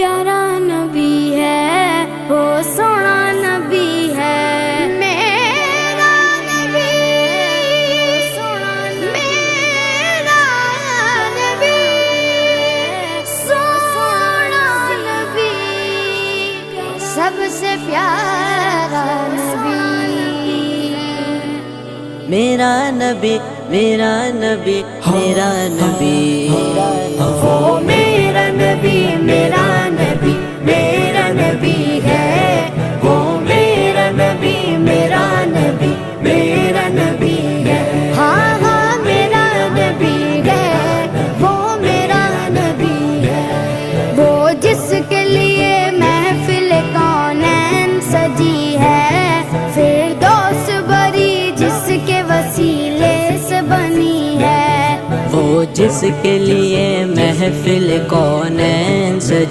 پیارا نبی ہے، وہ سونا نبی ہے، میرا نبی، سونا میرا نبی، سونا نبی، سب سے پیارا نبی، میرا نبی میرا نبی میرا نبی، وہ میرا نبی، میرا نبی، میرا نبی ہے، وہ میرا نبی، میرا نبی، میرا نبی ہے، ہاں ہاں میرا نبی ہے، وہ میرا نبی ہے، وہ جس کے لیے محفل کونین سجی ہے، فردوس بری جس کے وسیلے سے بنی ہے، وہ جس کے لیے محفل کونین سجی